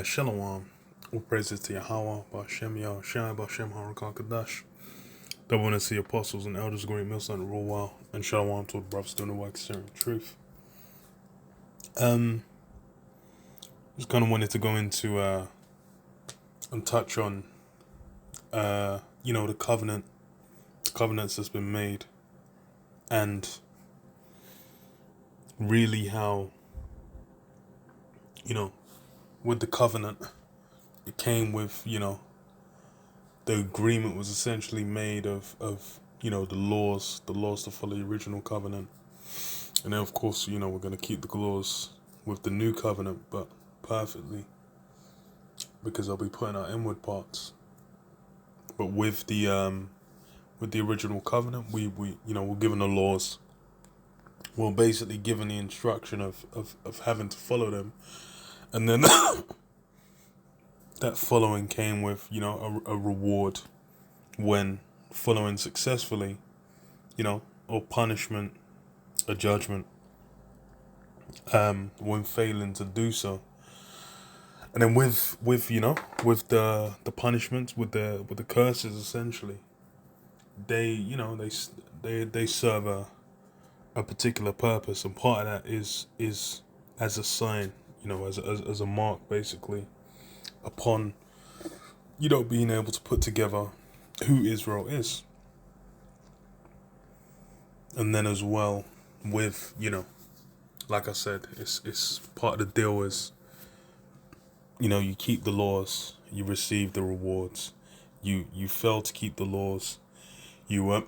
Shalom. All praises to Yahweh, Bashem Yahushai, Bashem Harakakadash. Double honor to the apostles and elders, great millstone, rule well, and Shalom to the brothers doing the work, sharing truth. Just kind of wanted to go into and touch on, the covenants that's been made, and really how, with the covenant, it came with, the agreement was essentially made of the laws to follow the original covenant, and then of course we're going to keep the laws with the new covenant, but perfectly, because I'll be putting our inward parts. But with the original covenant, we're given the laws. We're basically given the instruction of having to follow them, and then that following came with a reward when following successfully, or punishment, a judgment, when failing to do so. And then with the punishments, with the curses, essentially, they serve a particular purpose, and part of that is as a sign, as a mark, basically, upon being able to put together who Israel is. And then as well with, like I said, it's part of the deal is, you keep the laws, you receive the rewards. You fail to keep the laws, you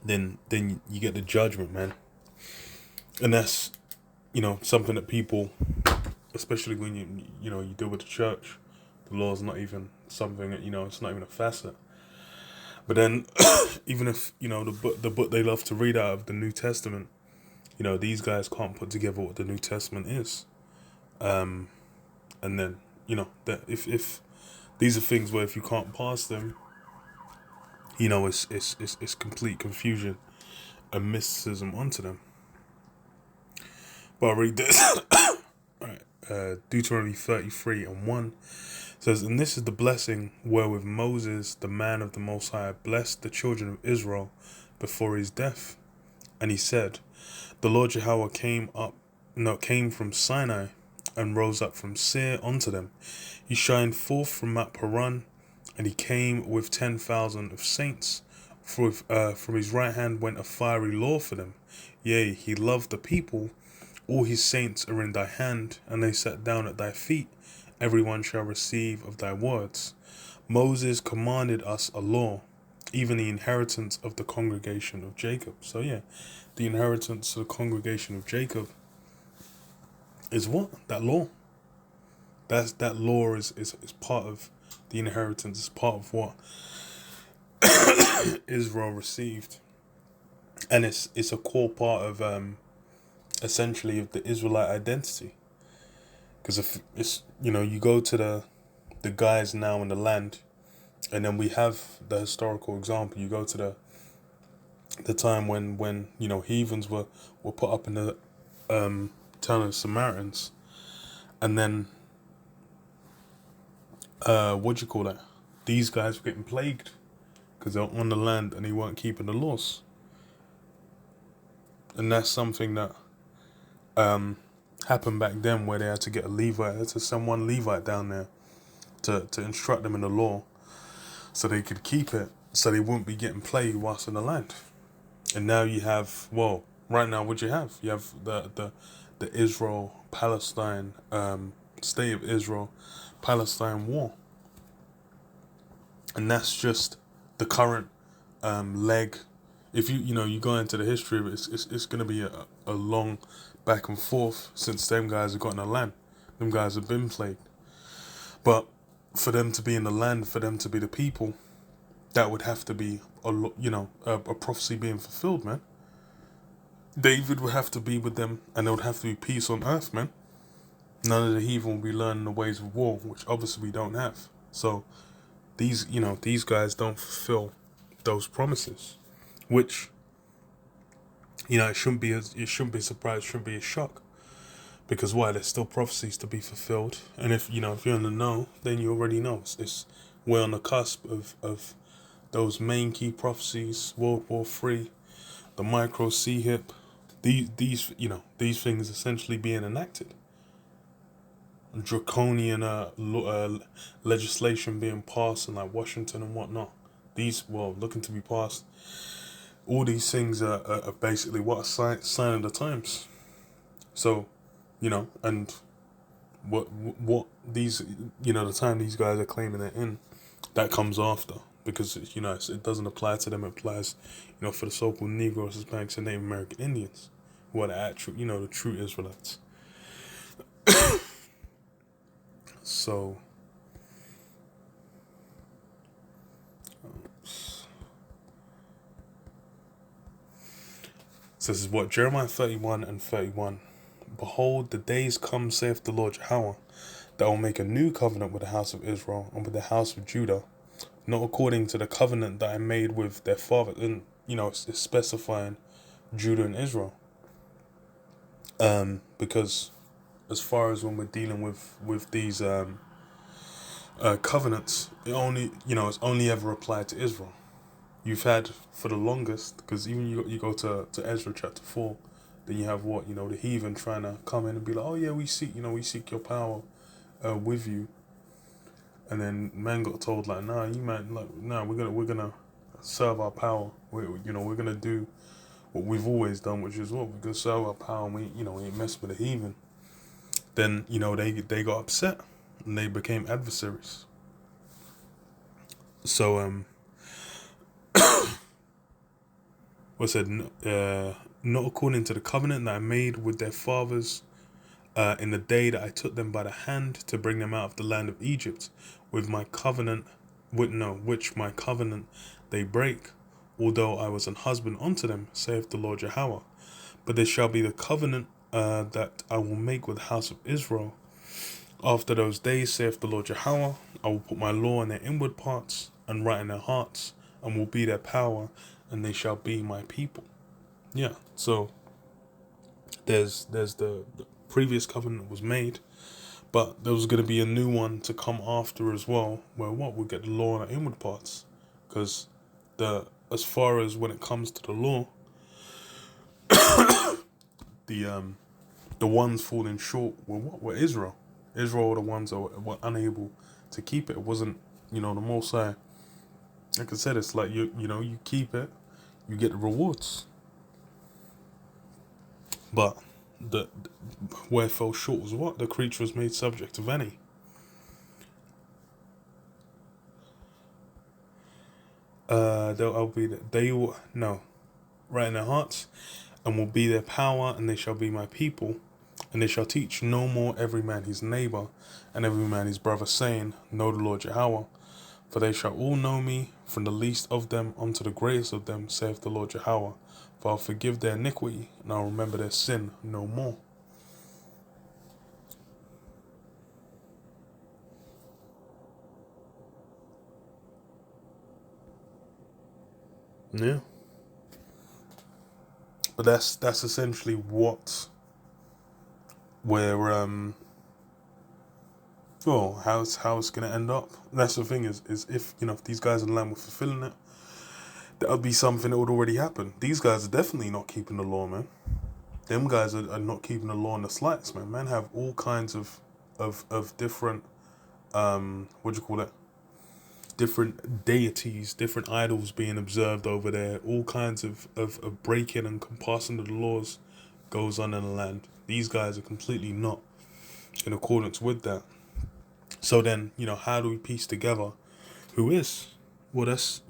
then you get the judgment, man. And that's something that people, especially when you deal with the church, the law is not even something that it's not even a facet. But then even if the book they love to read out of, the New Testament, these guys can't put together what the New Testament is. And then that if these are things where if you can't pass them, it's complete confusion and mysticism onto them. But I'll read this. Alright, Deuteronomy 33:1 says, "And this is the blessing wherewith Moses, the man of the Most High, blessed the children of Israel before his death. And he said, The Lord Jehovah came from Sinai and rose up from Seir unto them. He shined forth from Mount Paran, and he came with 10,000 of saints. From his right hand went a fiery law for them. Yea, he loved the people. All his saints are in thy hand, and they sat down at thy feet. Everyone shall receive of thy words. Moses commanded us a law, even the inheritance of the congregation of Jacob." So yeah, the inheritance of the congregation of Jacob is what? That law. That law is part of the inheritance, is part of what Israel received. And it's a core part of essentially of the Israelite identity. Because if it's you go to the guys now in the land, and then we have the historical example. You go to the time when heathens were put up in the town of Samaritans, and then what do you call that? These guys were getting plagued because they were on the land and they weren't keeping the laws. And that's something that happened back then, where they had to get a Levite, to send one Levite down there to instruct them in the law, so they could keep it, so they wouldn't be getting plagued whilst in the land. And now you have, right now, what you have? You have the Israel-Palestine, state of Israel-Palestine war. And that's just the current leg. If you go into the history of it, it's going to be a long back and forth since them guys have gotten the land. Them guys have been plagued. But for them to be in the land, for them to be the people, that would have to be a prophecy being fulfilled, man. David would have to be with them, and there would have to be peace on earth, man. None of the heathen will be learning the ways of war, which obviously we don't have. So these guys don't fulfill those promises, which it shouldn't be a surprise, shouldn't be a shock, Because why? There's still prophecies to be fulfilled, and if you're in the know, then you already know we're on the cusp of those main key prophecies: World War III, the micro C hip, these things essentially being enacted, draconian legislation being passed in like Washington and whatnot. Looking to be passed. All these things are basically what a sign of the times. So, and what these the time these guys are claiming they're in, that comes after, because it doesn't apply to them. It applies for the so-called Negroes, Hispanics, and Native American Indians, who are the actual the true Israelites. So this is what Jeremiah 31 and 31. Behold, the days come, saith the Lord Yahweh, that I will make a new covenant with the house of Israel and with the house of Judah, not according to the covenant that I made with their father. And it's specifying Judah and Israel. Because as far as when we're dealing with these covenants, it's only ever applied to Israel. You've had for the longest, because even you go to Ezra chapter 4, then you have the heathen trying to come in and be like, oh yeah, we seek your power with you, and then man got told like, nah, we're gonna serve our power. We're gonna do what we've always done, which is what we're gonna serve our power. And we ain't mess with the heathen. Then they got upset and they became adversaries. So was said, not according to the covenant that I made with their fathers in the day that I took them by the hand to bring them out of the land of Egypt, with my covenant, which my covenant they break, although I was an husband unto them, saith the Lord Yahweh. But there shall be the covenant that I will make with the house of Israel. After those days, saith the Lord Yahweh, I will put my law in their inward parts, and write in their hearts, and will be their power, and they shall be my people. Yeah, so there's the previous covenant was made, but there was going to be a new one to come after as well, where we'll get the law in our inward parts, because as far as when it comes to the law, the ones falling short were Israel. Israel were the ones that were unable to keep it. It wasn't the Most High. Like I said, it's like you keep it, you get the rewards. But where it fell short was what? The creature was made subject to any. They will right in their hearts, and will be their power, and they shall be my people, and they shall teach no more every man his neighbor, and every man his brother, saying, Know the Lord Yahweh. For they shall all know me, from the least of them unto the greatest of them, saith the Lord Yahweh. For I'll forgive their iniquity, and I'll remember their sin no more. Yeah. But that's essentially what we're how it's gonna end up. That's the thing is if if these guys in land were fulfilling it, that would be something that would already happen. These guys are definitely not keeping the law, man. Them guys are not keeping the law in the slightest, man. Man have all kinds of different what do you call it? Different deities, different idols being observed over there. All kinds of breaking and compassing of the laws goes on in the land. These guys are completely not in accordance with that. So then, how do we piece together who is? Well, that's,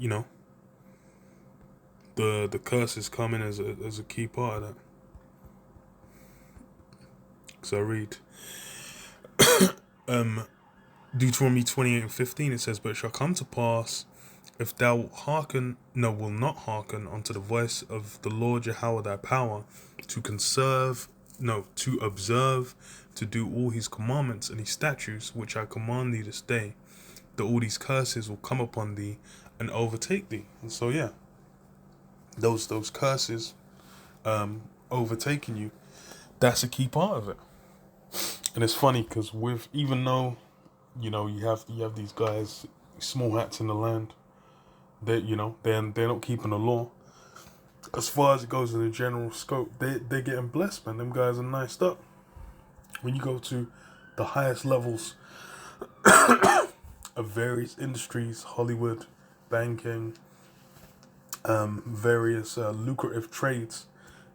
the curse is coming as a key part of that. So I read Deuteronomy 28:15. It says, But it shall come to pass, if thou will not hearken unto the voice of the Lord Yahweh thy power, to observe, to do all his commandments and his statutes, which I command thee this day, that all these curses will come upon thee and overtake thee. And so yeah, those curses overtaking you, that's a key part of it. And it's funny because with even though you have these guys, small hats in the land, they're not keeping the law. As far as it goes in the general scope, they're getting blessed, man. Them guys are niced up. When you go to the highest levels of various industries, Hollywood, banking, various lucrative trades,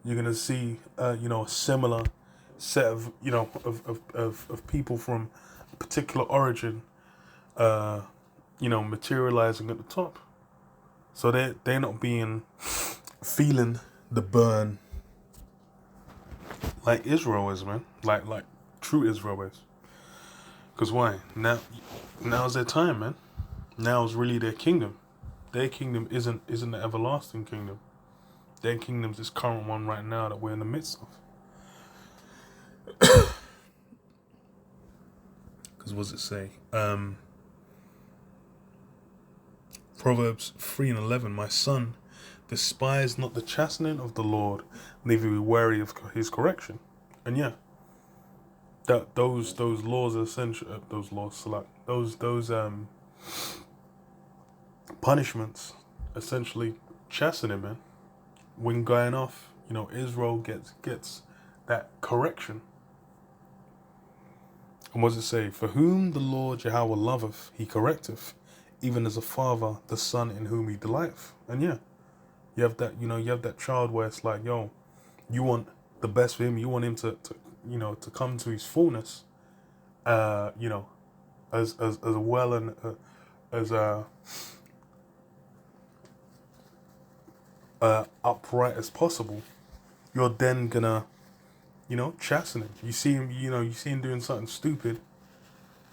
you're gonna see a similar set of of people from a particular origin, materializing at the top. So they're not being feeling the burn like Israel is, man. Like true Israel is. Because why? Now's their time, man. Now's really their kingdom. Their kingdom isn't the everlasting kingdom. Their kingdom's this current one right now that we're in the midst of. Because what does it say? Proverbs 3:11. My son, despise not the chastening of the Lord, neither be wary of his correction. And yeah, that those laws are essential. Those punishments essentially chastening, man. When going off, Israel gets that correction. And what does it say? For whom the Lord Jehovah loveth, he correcteth, even as a father the son in whom he delighteth. And yeah, you have that child where it's like, yo, you want the best for him. You want him to come to his fullness, as well and as upright as possible. You're then gonna, chasten him. You see him doing something stupid.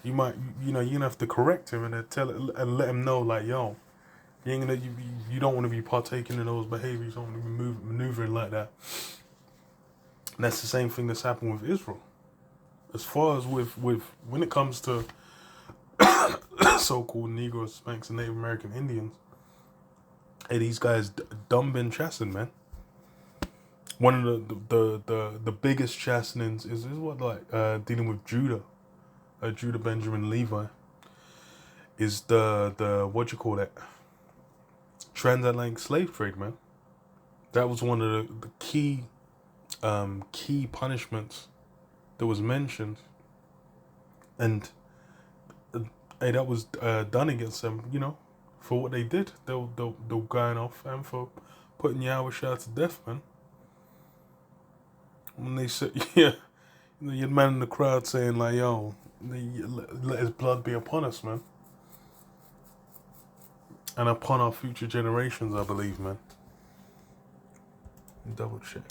You might, you're gonna have to correct him and then and let him know, like, yo, you don't want to be partaking in those behaviors. You don't want to be maneuvering like that. And that's the same thing that's happened with Israel. As far as with when it comes to so-called Negroes, Spanx, and Native American Indians, hey, these guys dumb been chastened, man. One of the biggest chastenings is what, like, dealing with Judah, Benjamin Levi, is the what you call that, transatlantic slave trade, man. That was one of the key punishments that was mentioned, and hey, that was done against them, for what they did. They were going off and for putting Yahweh to death, man. When they said, yeah, you had man in the crowd saying, like, yo, let his blood be upon us, man. And upon our future generations, I believe, man. Double check.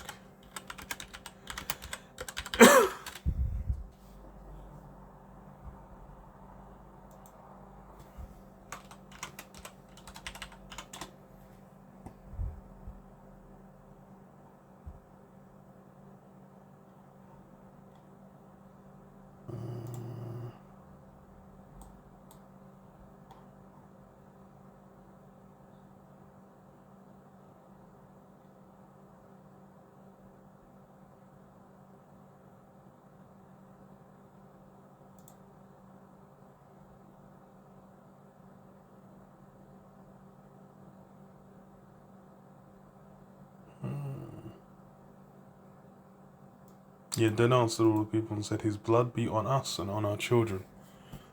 Yeah, denounced all the people and said his blood be on us and on our children.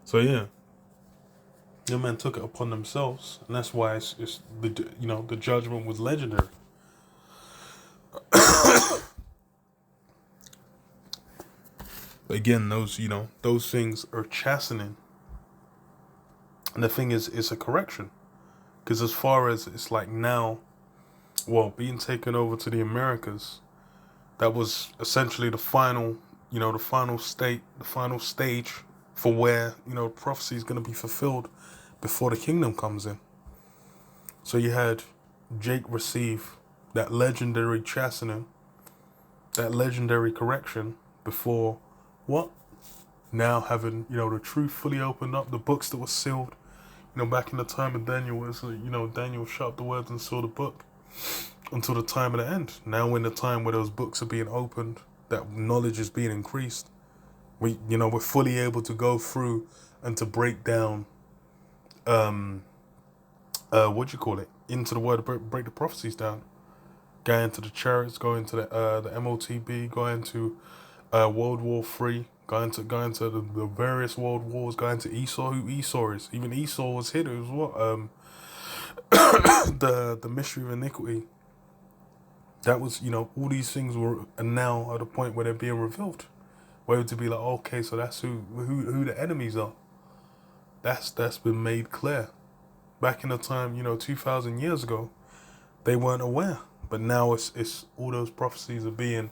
So yeah, the men took it upon themselves, and that's why it's the judgment was legendary. But again, those things are chastening, and the thing is, it's a correction, because as far as it's like now, well, being taken over to the Americas, that was essentially the final stage for where, prophecy is going to be fulfilled before the kingdom comes in. So you had Jake receive that legendary chastening, that legendary correction before what? Now having, the truth fully opened up, the books that were sealed, back in the time of Daniel was, Daniel shut the words and sealed the book until the time of the end. Now in the time where those books are being opened, that knowledge is being increased, We're fully able to go through and to break down, what you call it, into the word, break the prophecies down. Go into the chariots, go into the MOTB, go into World War III, go into the various world wars, go into Esau, who Esau is. Even Esau was hid. It was what the mystery of iniquity. That was, all these things were now at a point where they're being revealed. Where to be like, okay, so that's who the enemies are. That's been made clear. Back in the time, 2,000 years ago, they weren't aware. But now it's all those prophecies are being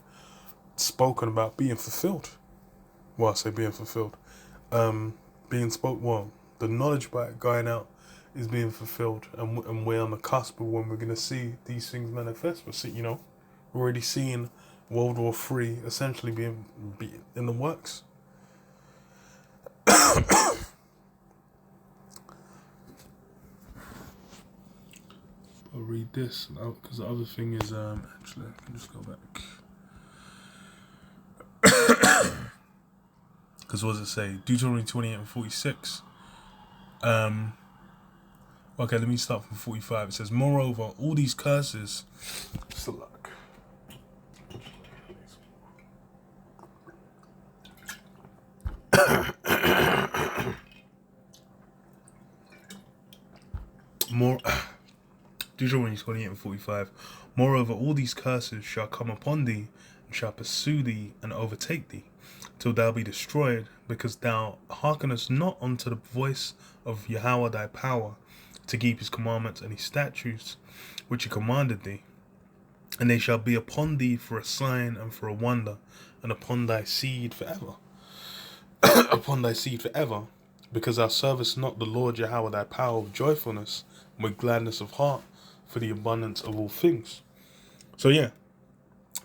spoken about, being fulfilled. Well, I say being fulfilled. Being spoke. Well, the knowledge about it going out is being fulfilled, and we're on the cusp of when we're gonna see these things manifest. We're already seeing World War III essentially being in the works. I'll read this because the other thing is actually I can just go back. Because what does it say? Deuteronomy 28 and 46. Okay, let me start from 45. It says, moreover, all these curses. More. Deuteronomy 28 and 45. Moreover, all these curses shall come upon thee, and shall pursue thee, and overtake thee, till thou be destroyed, because thou hearkenest not unto the voice of Yahweh thy power, to keep his commandments and his statutes, which he commanded thee. And they shall be upon thee for a sign and for a wonder, and upon thy seed forever. Upon thy seed forever, because thou servest not the Lord Yahweh thy power with joyfulness, and with gladness of heart, for the abundance of all things. So yeah,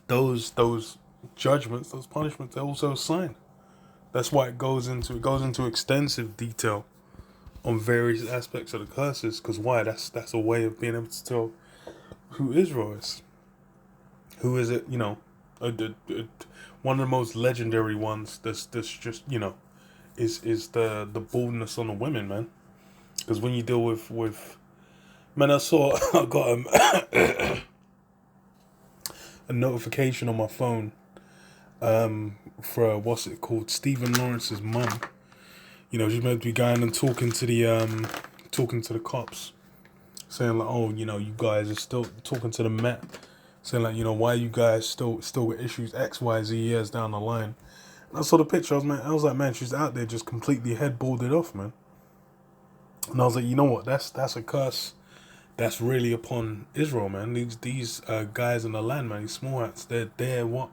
those judgments, those punishments, they're also a sign. That's why it goes into extensive detail on various aspects of the curses. Because why? That's a way of being able to tell who Israel is. Who is it? One of the most legendary ones. That's just is the boldness on the women, man. Because when you deal with man, I got a notification on my phone for what's it called, Stephen Lawrence's mum. She's meant to be going and talking to the cops, saying like, oh, you guys are still talking to the Met, saying like, why you guys still with issues XYZ years down the line. And I saw the picture. I was like, man, she's out there just completely headboarded off, man. And I was like, you know what? That's a curse. That's really upon Israel, man. These guys in the land, man. These small hats. They're what?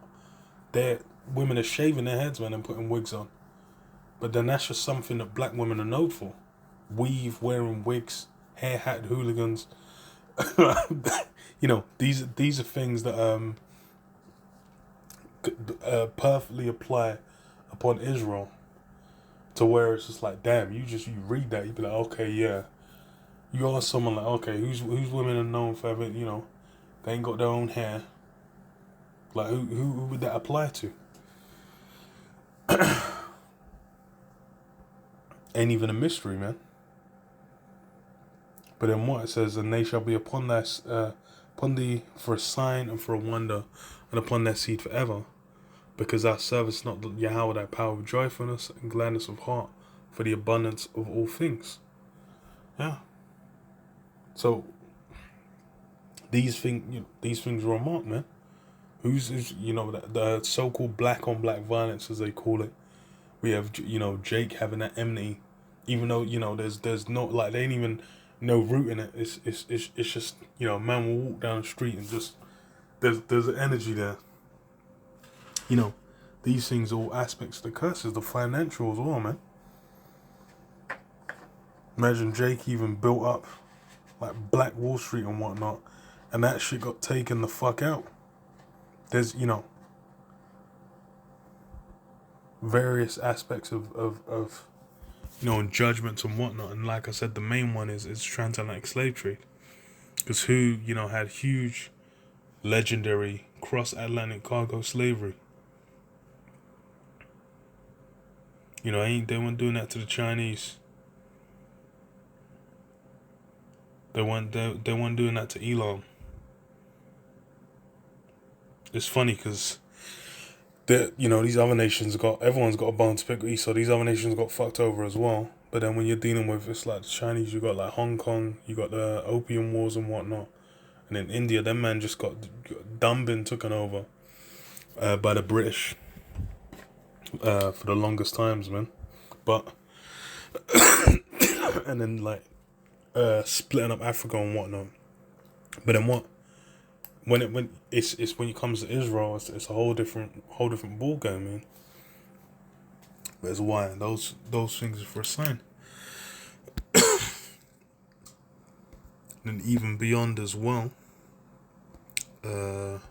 They're women are shaving their heads, man, and putting wigs on. But then that's just something that black women are known for. Weave, wearing wigs, hair hat hooligans. These are things that perfectly apply upon Israel. To where it's just like, damn, you read that, you be like, okay, yeah. You ask someone like, okay, who's women are known for having, they ain't got their own hair. Like, who would that apply to? Ain't even a mystery, man. But then what it says, and they shall be upon thee for a sign and for a wonder, and upon their seed forever, because thou servest not Yahweh thy power with joyfulness and gladness of heart, for the abundance of all things. Yeah. So these things are remarked, man. Who's the so-called black on black violence, as they call it. We have Jake having that enmity, even though there's no, like, they ain't even no root in it. It's just a man will walk down the street and just there's an energy there. These things are all aspects of the curses, the financial as well, man. Imagine Jake even built up like Black Wall Street and whatnot, and that shit got taken the fuck out. There's various aspects of judgments and whatnot, and like I said, the main one is transatlantic slave trade, because who had huge, legendary cross-Atlantic cargo slavery. You know, they weren't doing that to the Chinese. They weren't doing that to Elam. It's funny because these other nations everyone's got a bone to pick with Esau. These other nations got fucked over as well. But then when you're dealing with, it's like the Chinese, you got like Hong Kong, you got the opium wars and whatnot, and in India, them man just got been taken over by the British for the longest times, man. But and then like splitting up Africa and whatnot. But then what? When it comes to Israel, it's a whole different ball game, man. That's why those things are for a sign. And even beyond as well. What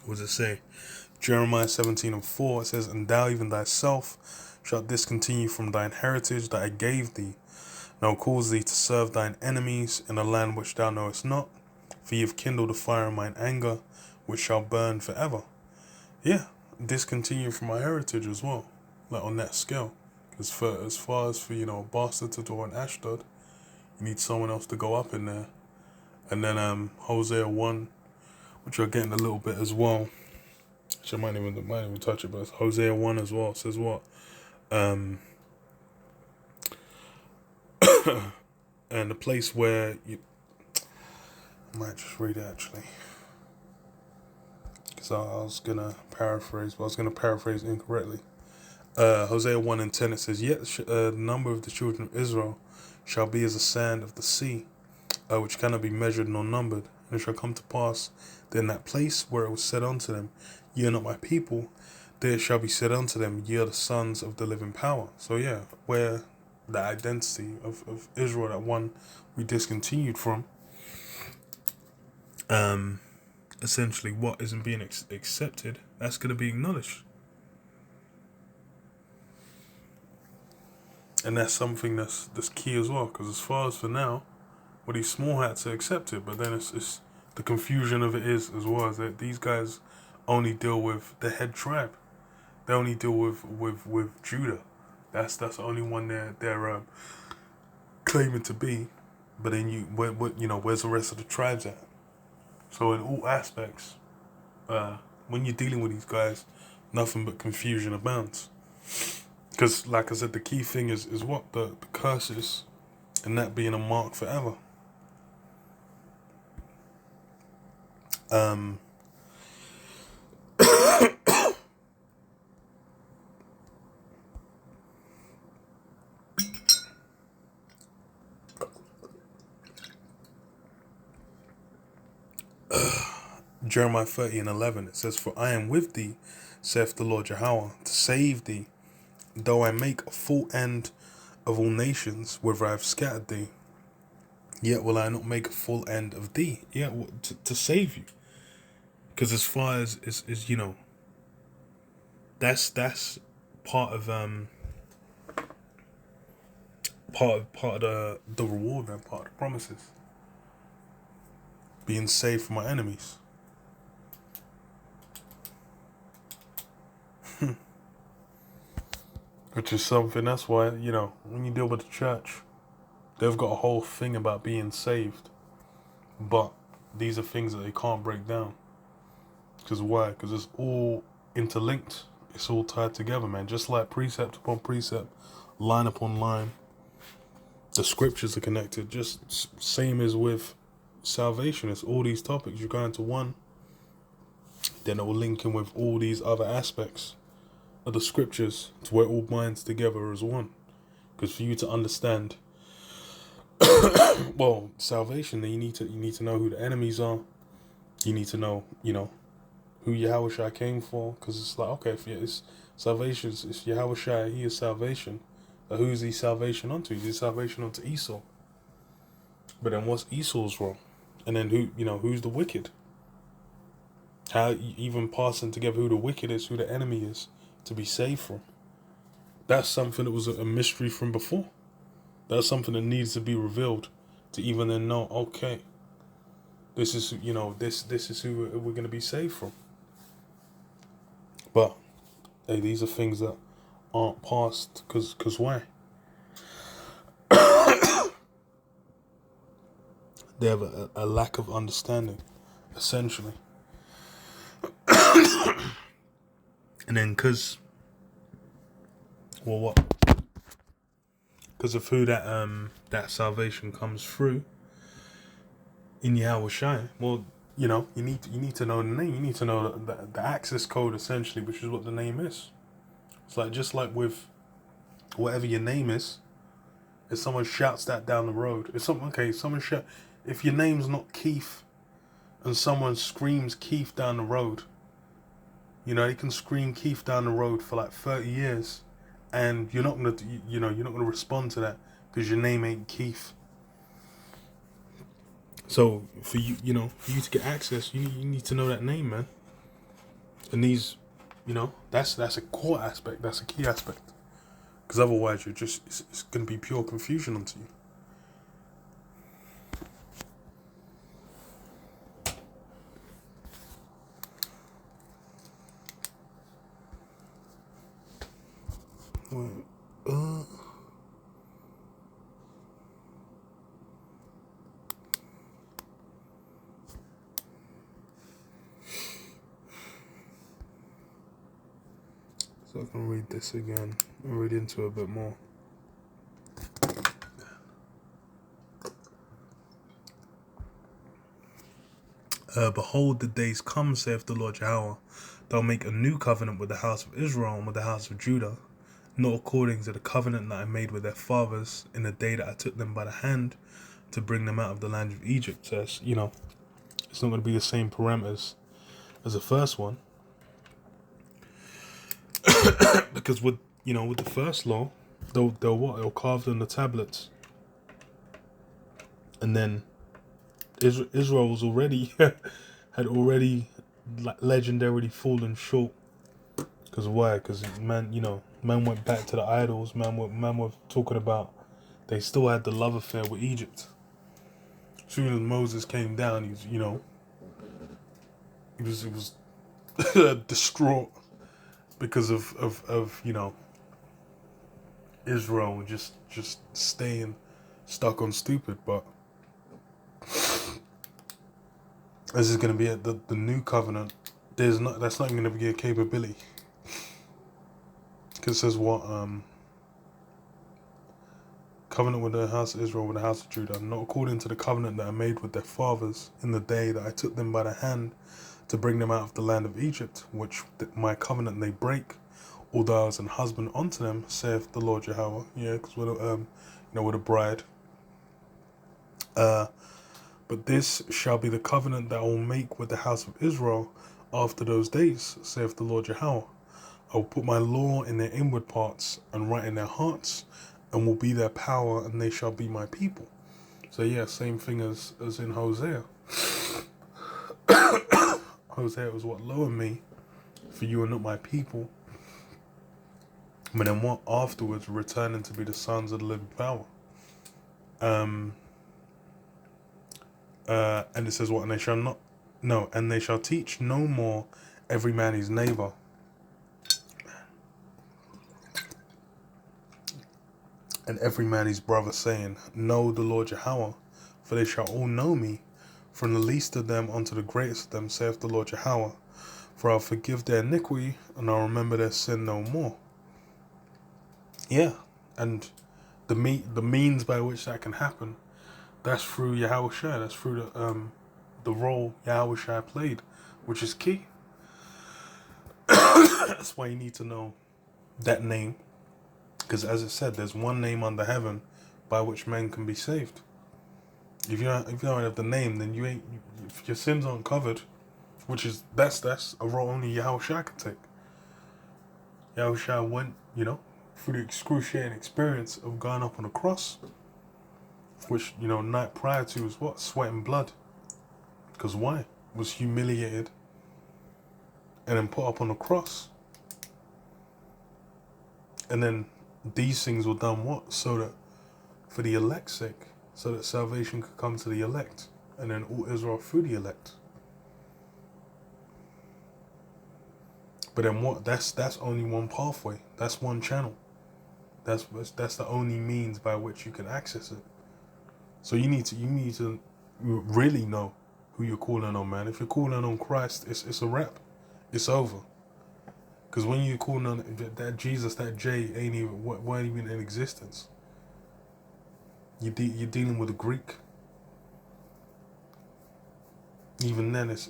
does it say? Jeremiah 17:4, it says, "And thou even thyself shalt discontinue from thine heritage that I gave thee, and I will cause thee to serve thine enemies in a land which thou knowest not, for ye have kindled a fire in mine anger, which shall burn forever." Yeah, discontinue from my heritage as well, like on that scale. Because as far as for a bastard to dwell in Ashdod, you need someone else to go up in there. And then Hosea 1, which you're getting a little bit as well. Which I might even touch it, but it's Hosea 1 as well. It says what? And the place where I might just read it actually. Because I was going to paraphrase, but I was going to paraphrase incorrectly. Hosea 1:10, it says, "Yet the number of the children of Israel shall be as the sand of the sea, which cannot be measured nor numbered. And it shall come to pass that in that place where it was said unto them, Ye are not my people, there shall be said unto them, Ye are the sons of the living power." So yeah, where the identity of Israel, that one we discontinued from, essentially what isn't being accepted, that's going to be acknowledged. And that's something that's key as well, because as far as for now, well, these small hats accept it, but then it's the confusion of it is as well, is that these guys only deal with the head tribe. They only deal with Judah. That's the only one they're claiming to be. But then where's the rest of the tribes at? So in all aspects, when you're dealing with these guys, nothing but confusion abounds. Because, like I said, the key thing is what? The curses, and that being a mark forever. Jeremiah 30:11, it says, "For I am with thee, saith the Lord Yahweh, to save thee, though I make a full end of all nations, whither I have scattered thee. Yet will I not make a full end of thee." Yeah, to save you. Because as far as is that's part of the reward and part of the promises. Being saved from my enemies. Which is something, that's why, when you deal with the church, they've got a whole thing about being saved. But these are things that they can't break down. Because why? Because it's all interlinked. It's all tied together, man. Just like precept upon precept, line upon line. The scriptures are connected. Just same as with salvation. It's all these topics. You go into one, then it will link in with all these other aspects of the scriptures to where it all binds together as one. Because for you to understand, well, salvation, then you need to know who the enemies are. You need to know, who Yahweh came for. Because it's like, okay, if it's salvation, it's Yahweh, he is salvation. But who is he salvation unto? He's salvation unto Esau. But then what's Esau's role? And then who's the wicked? How even passing together who the wicked is, who the enemy is, to be saved from. That's something that was a mystery from before. That's something that needs to be revealed to even then know, okay, this is this is who we're going to be saved from. But hey, these are things that aren't passed because why? They have a lack of understanding, essentially. And then well, what? Because of who that salvation comes through in Yahweh Shai. Well, you need to know the name. You need to know the access code, essentially, which is what the name is. It's like, just like with whatever your name is. If someone shouts that down the road, if your name's not Keith, and someone screams Keith down the road, they can scream Keith down the road for like 30 years, and you're not gonna respond to that because your name ain't Keith. So for you to get access, you need to know that name, man. And these, that's a core aspect. That's a key aspect. Because otherwise, it's going to be pure confusion onto you. So I can read this again and read into it a bit more. Behold, the days come, saith the Lord Yahweh, that I'll make a new covenant with the house of Israel and with the house of Judah, not according to the covenant that I made with their fathers in the day that I took them by the hand to bring them out of the land of Egypt. So it's not going to be the same parameters as the first one. Because with the first law, they'll carve on the tablets. And then Israel was already had already legendarily fallen short. Because why? Because man went back to the idols. Man were talking about they still had the love affair with Egypt. As soon as Moses came down, he was distraught because of Israel just staying stuck on stupid. But this is going to be the new covenant. That's not going to be a capability. Because it says what? Covenant with the house of Israel, with the house of Judah, not according to the covenant that I made with their fathers in the day that I took them by the hand to bring them out of the land of Egypt, which my covenant they break, although I was an husband unto them, saith the Lord Yahweh. Yeah, because we're a bride. But this shall be the covenant that I will make with the house of Israel after those days, saith the Lord Yahweh. I will put my law in their inward parts and write in their hearts, and will be their power, and they shall be my people. So yeah, same thing as in Hosea. Hosea was what? Lower me, for you are not my people. But then what? Afterwards, returning to be the sons of the living power. And it says what? And they shall teach no more every man his neighbor. And every man his brother, saying, Know the Lord Yahweh, for they shall all know me, from the least of them unto the greatest of them, saith the Lord Yahweh. For I'll forgive their iniquity, and I'll remember their sin no more. Yeah, and the means by which that can happen, that's through Yahweh Shai. That's through the role Yahweh Shai played, which is key. That's why you need to know that name. Because as it said, there's one name under heaven by which men can be saved. If you don't have the name, then if your sins aren't covered, which is that's a role only Yahweh Shai can take. Yahweh Shai went, through the excruciating experience of going up on a cross, which, night prior to was what? Sweat and blood. Because why? Was humiliated and then put up on a cross. And then these things were done what? So that for the elect's sake, so that salvation could come to the elect, and then all Israel through the elect. But then what? That's only one pathway. That's one channel. That's the only means by which you can access it. So you need to really know who you're calling on, man. If you're calling on Christ, it's a wrap. It's over. Because when you're calling on that Jesus, that J ain't even weren't even in existence. You're dealing with a Greek. Even then, it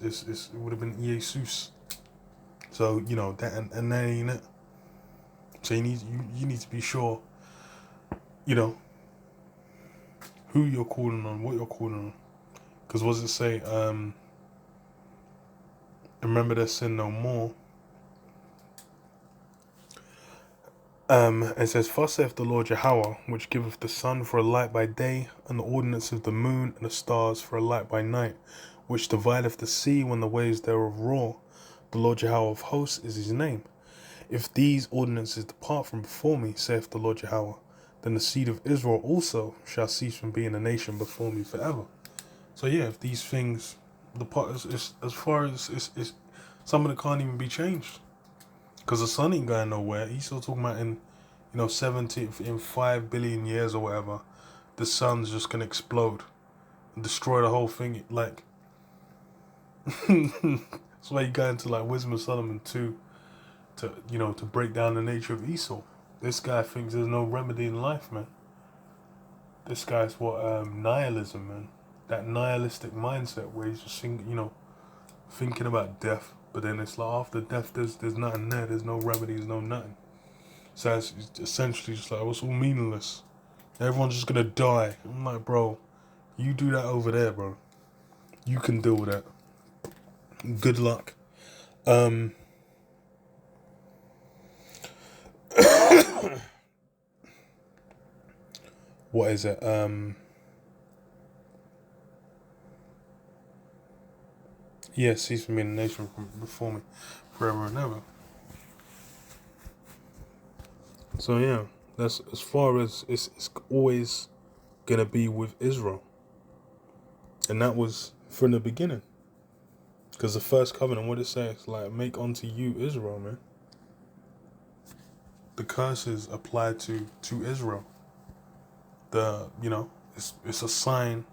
would have been Jesus. So that and that ain't it. So you need to be sure, who you're calling on, what you're calling on. Because what does it say? Remember their sin no more. It says, "Thus saith the Lord Yahweh, which giveth the sun for a light by day, and the ordinance of the moon and the stars for a light by night, which divideth the sea when the waves thereof roar. The Lord Yahweh of hosts is his name. If these ordinances depart from before me, saith the Lord Yahweh, then the seed of Israel also shall cease from being a nation before me forever." So yeah, if these things depart, as far as it's some of it can't even be changed. Because the sun ain't going nowhere. He's still talking about in 5 billion years or whatever, the sun's just gonna explode and destroy the whole thing. Like, that's why you go into like Wisdom of Solomon 2 to break down the nature of Esau. This guy thinks there's no remedy in life, man. This guy's nihilism, man. That nihilistic mindset where he's just thinking about death. But then it's like after death, there's nothing there. There's no remedy. There's no nothing. So it's essentially just like, it's all meaningless. Everyone's just gonna die. I'm like, bro, you do that over there, bro. You can deal with that. Good luck. What is it? Yeah, cease from being a nation before me, forever and ever. So yeah, that's as far as it's always gonna be with Israel, and that was from the beginning. Because the first covenant, what it says, like, make unto you Israel, man. The curses apply to Israel. It's a sign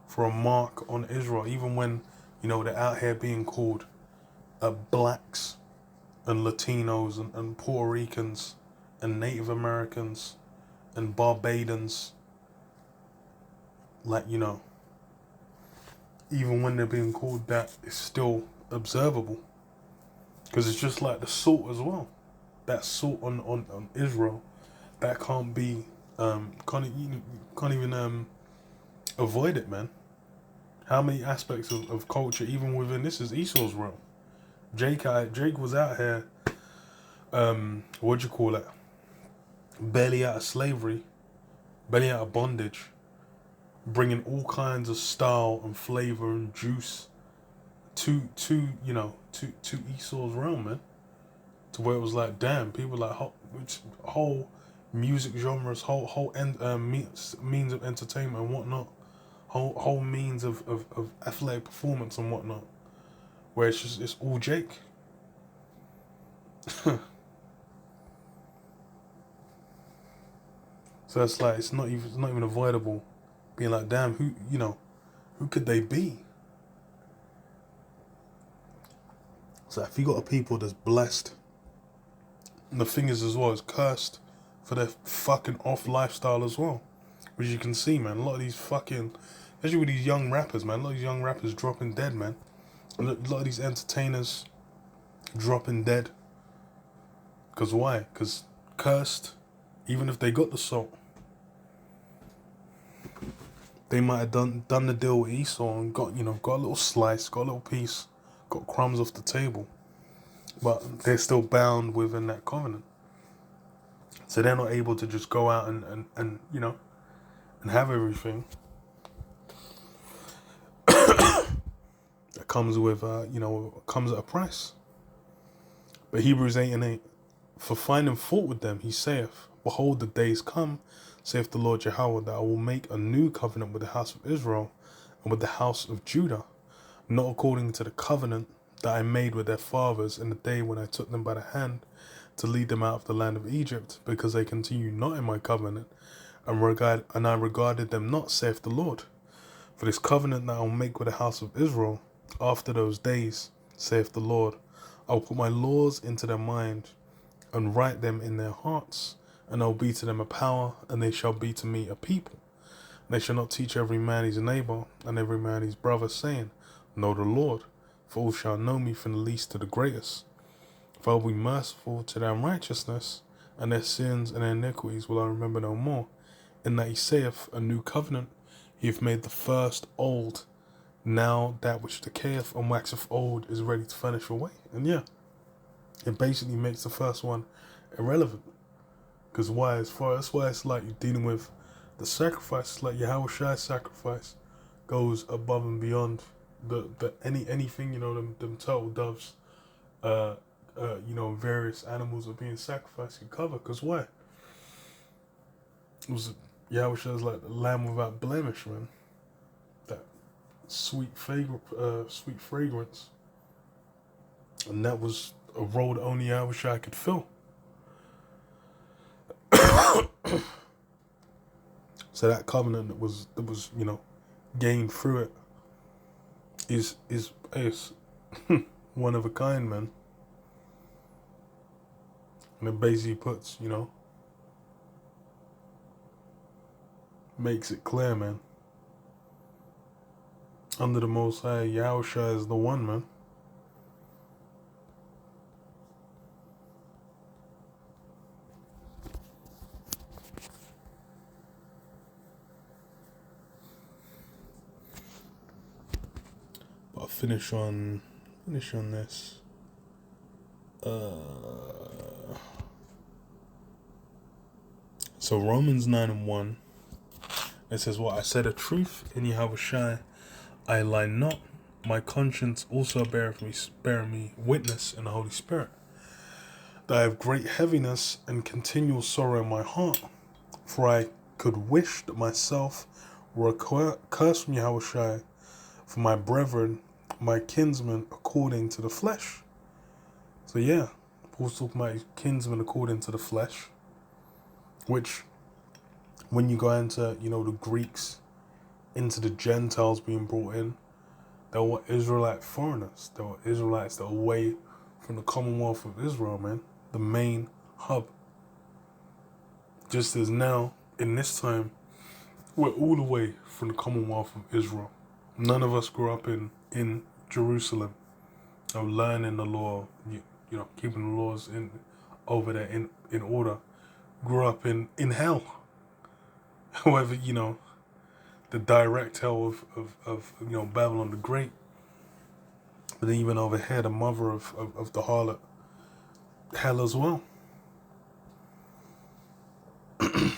for a mark on Israel, even when they're out here being called blacks and Latinos and Puerto Ricans and Native Americans and Barbadians. Like, even when they're being called that, it's still observable. Because it's just like the salt as well. That salt on Israel, that can't be, can't even avoid it, man. How many aspects of culture, even within this, is Esau's realm? Jake was out here, barely out of slavery, barely out of bondage, bringing all kinds of style and flavor and juice to Esau's realm, man. To where it was like, damn, people like whole music genres, whole means of entertainment and whatnot, whole means of athletic performance and whatnot, where it's all Jake. So it's like it's not even avoidable, being like, damn, who could they be? So if you got a people that's blessed, and the thing is as well, is cursed for their fucking off lifestyle as well. Which you can see, man. A lot of these especially with these young rappers, man. A lot of these young rappers dropping dead, man. A lot of these entertainers dropping dead. Because why? Because cursed, even if they got the salt, they might have done the deal with Esau and got a little slice, got a little piece, got crumbs off the table. But they're still bound within that covenant. So they're not able to just go out and have everything. That comes with, comes at a price. But Hebrews 8:8, for finding fault with them, he saith, behold, the days come, saith the Lord Yahweh, that I will make a new covenant with the house of Israel and with the house of Judah, not according to the covenant that I made with their fathers in the day when I took them by the hand to lead them out of the land of Egypt, because they continued not in my covenant, and I regarded them not, saith the Lord. For this covenant that I will make with the house of Israel after those days, saith the Lord, I will put my laws into their mind, and write them in their hearts, and I will be to them a power, and they shall be to me a people. They shall not teach every man his neighbor, and every man his brother, saying, Know the Lord, for all shall know me from the least to the greatest. For I will be merciful to their unrighteousness, and their sins and their iniquities will I remember no more. In that he saith, A new covenant, he hath made the first old. Now that which decayeth and waxeth old is ready to vanish away. And yeah, it basically makes the first one irrelevant. Because why? That's why it's like you're dealing with the sacrifice. It's like Yahweh Shai's sacrifice goes above and beyond anything, them turtle doves, various animals are being sacrificed can cover. Because why? It was Yahweh Shai's like the lamb without blemish, man. That sweet fragrance, and that was a role that only Yahweh Shai could fill. So that covenant that was gained through it is one of a kind, man. And it basically puts, makes it clear, man. Under the Most High, Yahweh Shai is the one, man. I'll finish on this. So Romans 9:1, it says, "What I said a truth in Yahweh Shai, I lie not. My conscience also beareth me witness in the Holy Spirit, that I have great heaviness and continual sorrow in my heart. For I could wish that myself were accursed from Yahweh Shai, for my brethren, my kinsmen, according to the flesh." So yeah, Paul's talking about his kinsmen according to the flesh, which, when you go into, the Greeks, into the Gentiles being brought in, they were Israelite foreigners. They were Israelites that were away from the Commonwealth of Israel, man, the main hub. Just as now, in this time, we're all away from the Commonwealth of Israel. None of us grew up in Jerusalem, learning the law, keeping the laws over there in order. Grew up in hell. However, the direct hell of Babylon the Great. But then even over here, the mother of the harlot, hell as well. But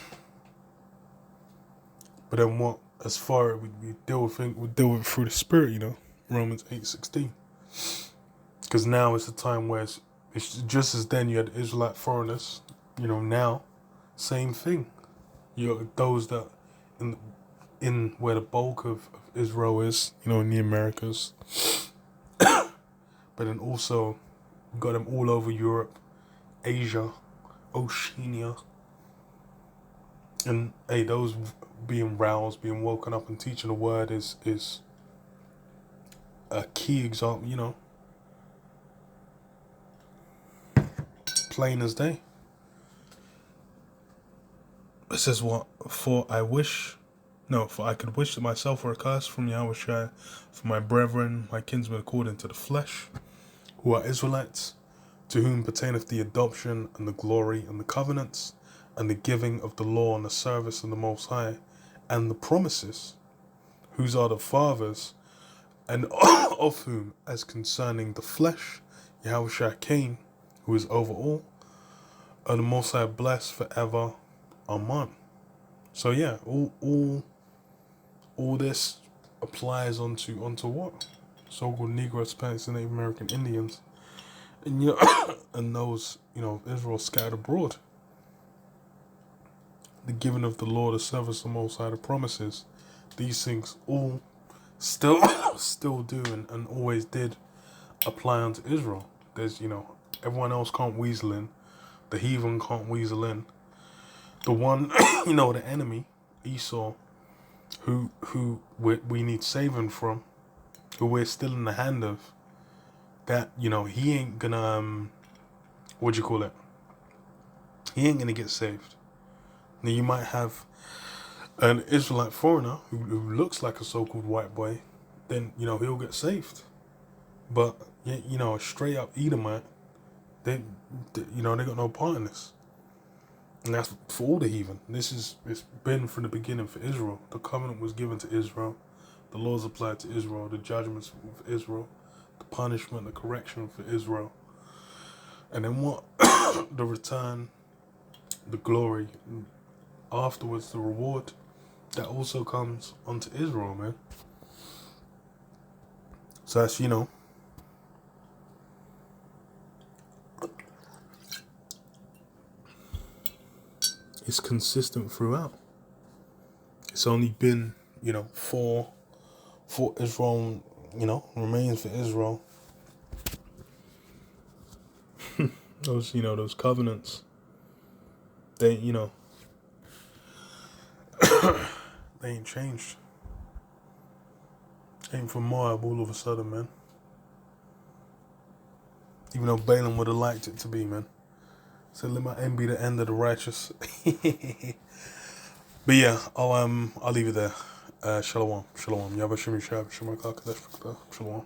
then what? As far as we deal with it through the Spirit, Romans 8:16. Because now it's a time where it's just as then you had Israelite foreigners, now, same thing. Those that in where the bulk of Israel is, in the Americas. But then also got them all over Europe, Asia, Oceania. And those being roused, being woken up and teaching the word is a key example, plain as day. It says what? For I could wish that myself were accursed from Yahweh Shai, for my brethren, my kinsmen according to the flesh, who are Israelites, to whom pertaineth the adoption and the glory and the covenants, and the giving of the law and the service of the Most High, and the promises, whose are the fathers, and of whom, as concerning the flesh, Yahweh Shai came, who is over all, and the Most High blessed forever. Amen. So yeah, all this applies onto what? So-called Negro, Hispanics, and Native American Indians, and and those Israel scattered abroad. The giving of the law, the service of the Most High, the promises, these things all still do and always did apply unto Israel. There's, everyone else can't weasel in. The heathen can't weasel in. The one, the enemy, Esau, who we need saving from, who we're still in the hand of, that, he ain't gonna, what do you call it? He ain't gonna get saved. Now you might have an Israelite foreigner who looks like a so-called white boy, then, he'll get saved. But, a straight up Edomite, they got no part in this. And that's for all the heathen. It's been from the beginning for Israel. The covenant was given to Israel. The laws applied to Israel. The judgments for Israel. The punishment, the correction for Israel. And then what? The return, the glory, afterwards the reward, that also comes onto Israel, man. So that's, it's consistent throughout. It's only been, for Israel, remains for Israel. Those covenants, they, they ain't changed. Ain't from Moab all of a sudden, man. Even though Balaam would have liked it to be, man. So let my end be the end of the righteous. But yeah, I'll leave it there. Shalom. Shalom. Yabashim Yishab. Shalom.